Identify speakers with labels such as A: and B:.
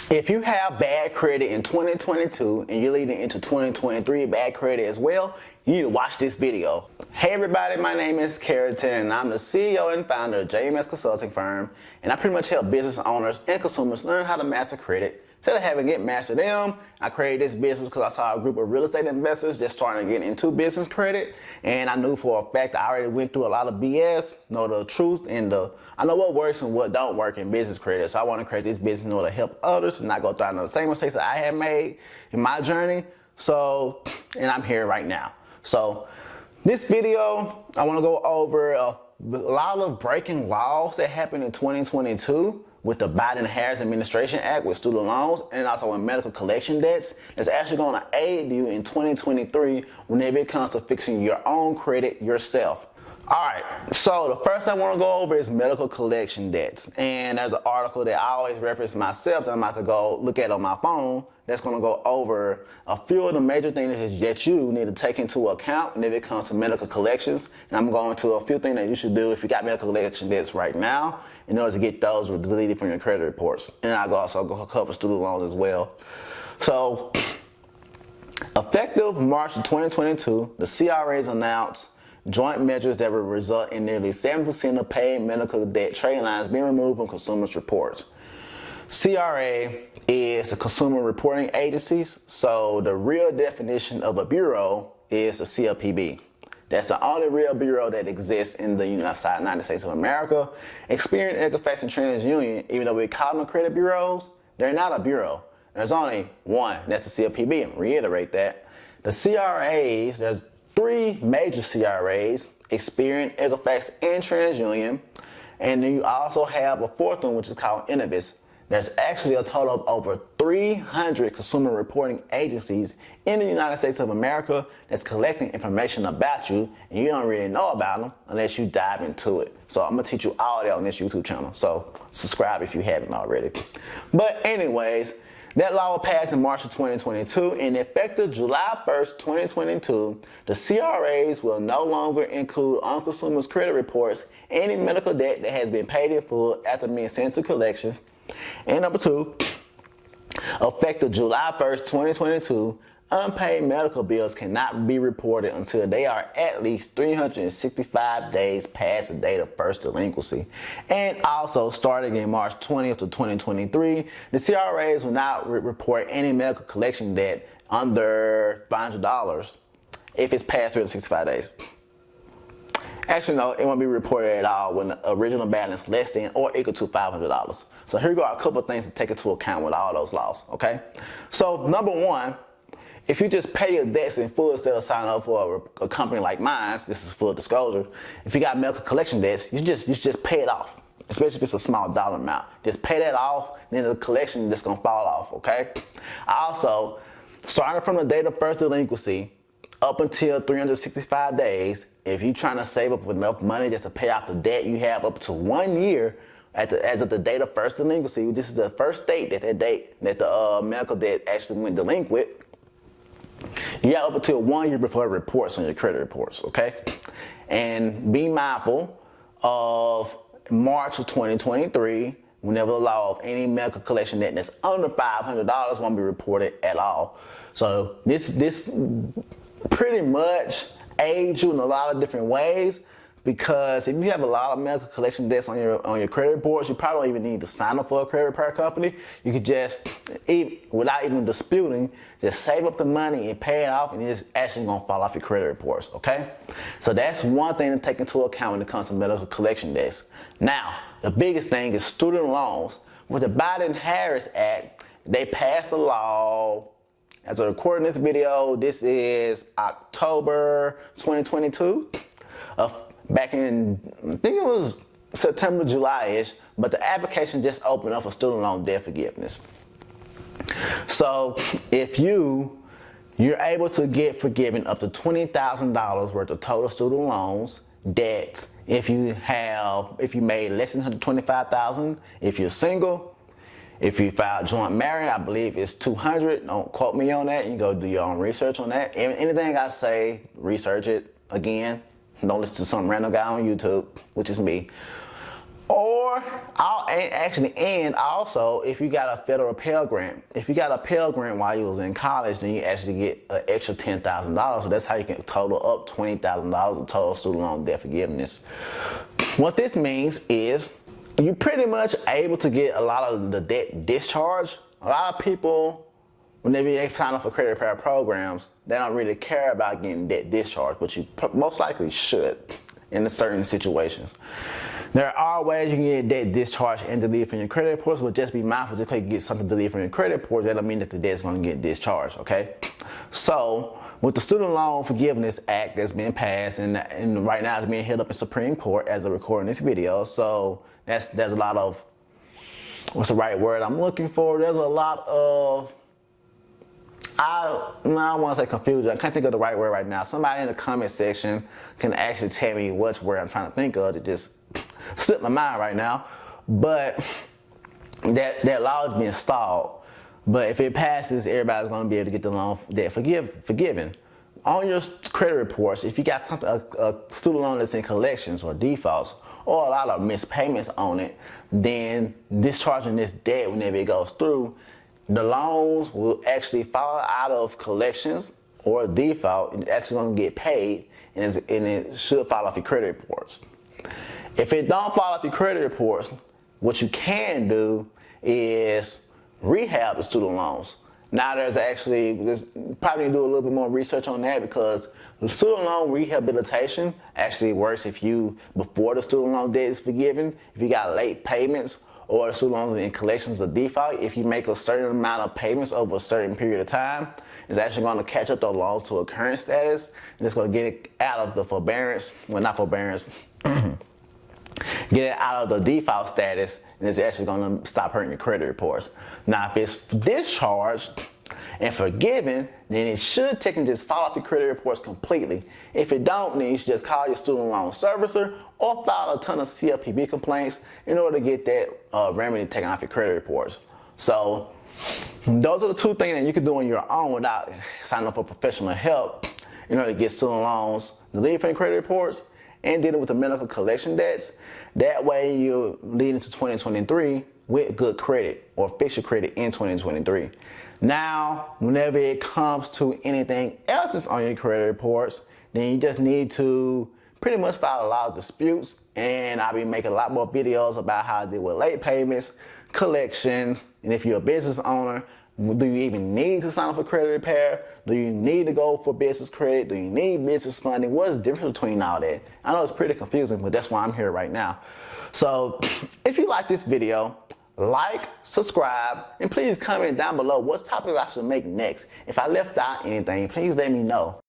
A: If you have bad credit in 2022 and you're leading into 2023 bad credit as well, you need to watch this video. Hey everybody, my name is Carrington and I'm the CEO and founder of JMS Consulting Firm, and I pretty much help business owners and consumers learn how to master credit. Instead of having it master them, I created this business because I saw a group of real estate investors just starting to get into business credit, and I knew for a fact I already went through a lot of BS, know the truth, and I know what works and what don't work in business credit. So I want to create this business in order to help others and not go through the same mistakes that I have made in my journey. So, and I'm here right now. So this video, I want to go over a lot of breaking laws that happened in 2022 with the Biden-Harris Administration Act with student loans, and also with medical collection debts, that's actually going to aid you in 2023 whenever it comes to fixing your own credit yourself. Alright, so the first thing I want to go over is medical collection debts. And there's an article that I always reference myself that I'm about to go look at on my phone that's going to go over a few of the major things that you need to take into account whenever it comes to medical collections. And I'm going to a few things that you should do if you got medical collection debts right now in order to get those deleted from your credit reports. And I'll also go cover student loans as well. So, effective March of 2022, the CRAs announced joint measures that will result in nearly 7% of paid medical debt trade lines being removed from consumers' reports. CRA is the Consumer Reporting Agencies, so the real definition of a bureau is a CFPB. That's the only real bureau that exists in the United States of America. Experian, Equifax, and TransUnion, even though we call them credit bureaus, they're not a bureau. There's only one, that's the CFPB, and reiterate that. The CRAs, there's three major CRAs, Experian, Equifax, and TransUnion, and then you also have a fourth one, which is called Innovis. There's actually a total of over 300 consumer reporting agencies in the United States of America that's collecting information about you, and you don't really know about them unless you dive into it. So I'm gonna teach you all that on this YouTube channel, so subscribe if you haven't already. But anyways, that law passed in March of 2022, and effective July 1st, 2022, the CRAs will no longer include on consumers' credit reports any medical debt that has been paid in full after being sent to collections. And number two, effective July 1st, 2022, unpaid medical bills cannot be reported until they are at least 365 days past the date of first delinquency. And also, starting in March 20th of 2023, the CRAs will not report any medical collection debt under $500 if it's past 365 days. Actually, no, it won't be reported at all when the original balance less than or equal to $500. So here go a couple of things to take into account with all those laws, okay? So number one, if you just pay your debts in full instead of signing up for a company like mine, this is full disclosure, if you got medical collection debts, you just pay it off, especially if it's a small dollar amount. Just pay that off, then the collection is just gonna fall off, okay? Also, starting from the date of first delinquency, up until 365 days, if you're trying to save up enough money just to pay off the debt you have up to 1 year as of the date of first delinquency, this is the first date that the medical debt actually went delinquent, you have up until 1 year before it reports on your credit reports, okay? And be mindful of March of 2023, whenever the law of any medical collection debt that's under $500 won't be reported at all. So this pretty much aids you in a lot of different ways, because if you have a lot of medical collection debts on your credit reports, you probably don't even need to sign up for a credit repair company. You could just, without even disputing, just save up the money and pay it off, and it's actually gonna fall off your credit reports, okay? So that's one thing to take into account when it comes to medical collection debts. Now, the biggest thing is student loans. With the Biden-Harris Act, they passed a law. As I'm recording this video, this is October 2022. Back in, I think it was September, July-ish, but the application just opened up for student loan debt forgiveness. So if you're able to get forgiven up to $20,000 worth of total student loans, debts, if you made less than $125,000, if you're single, if you file joint marriage, I believe it's $200. Don't quote me on that. You go do your own research on that. Anything I say, research it again. Don't listen to some random guy on YouTube, which is me. Or and also if you got a federal Pell Grant. If you got a Pell Grant while you was in college, then you actually get an extra $10,000. So that's how you can total up $20,000 of total student loan debt forgiveness. What this means is you're pretty much able to get a lot of the debt discharged. A lot of people, whenever they sign up for credit repair programs, they don't really care about getting debt discharged, but you most likely should in certain situations. There are ways you can get debt discharged and deleted from your credit reports, but just be mindful just because you get something deleted from your credit report, that don't mean that the debt is going to get discharged, okay? So, with the Student Loan Forgiveness Act that's been passed, and right now it's being held up in Supreme Court as of recording this video, so there's a lot of, what's the right word I'm looking for? There's a lot of, I don't want to say confusion. I can't think of the right word right now. Somebody in the comment section can actually tell me which word I'm trying to think of. It just slipped my mind right now. But that law is being stalled. But if it passes, everybody's going to be able to get the loan debt forgiven. On your credit reports, if you got something, a student loan that's in collections or defaults, or a lot of missed payments on it, then discharging this debt whenever it goes through, the loans will actually fall out of collections or default, and it's actually going to get paid, and it should fall off your credit reports. If it don't fall off your credit reports, what you can do is rehab the student loans. Now there's probably need to do a little bit more research on that, because the student loan rehabilitation actually works before the student loan debt is forgiven, if you got late payments, or the student loans in collections or default. If you make a certain amount of payments over a certain period of time, it's actually going to catch up the loans to a current status, and it's going to get it out of the forbearance, well, not forbearance, get it out of the default status, and it's actually going to stop hurting your credit reports. Now, if it's discharged and forgiven, then it should technically just fall off your credit reports completely. If it don't, then you should just call your student loan servicer or file a ton of CFPB complaints in order to get that remedy taken off your credit reports. So those are the two things that you can do on your own without signing up for professional help in order to get student loans deleted from your credit reports and dealing with the medical collection debts. That way you're leading to 2023 with good credit, or fix your credit in 2023. Now, whenever it comes to anything else that's on your credit reports, then you just need to pretty much file a lot of disputes, and I'll be making a lot more videos about how to deal with late payments, collections, and if you're a business owner, do you even need to sign up for credit repair? Do you need to go for business credit? Do you need business funding? What is the difference between all that? I know it's pretty confusing, but that's why I'm here right now. So if you like this video, like, subscribe, and please comment down below what topic I should make next. If I left out anything, please let me know.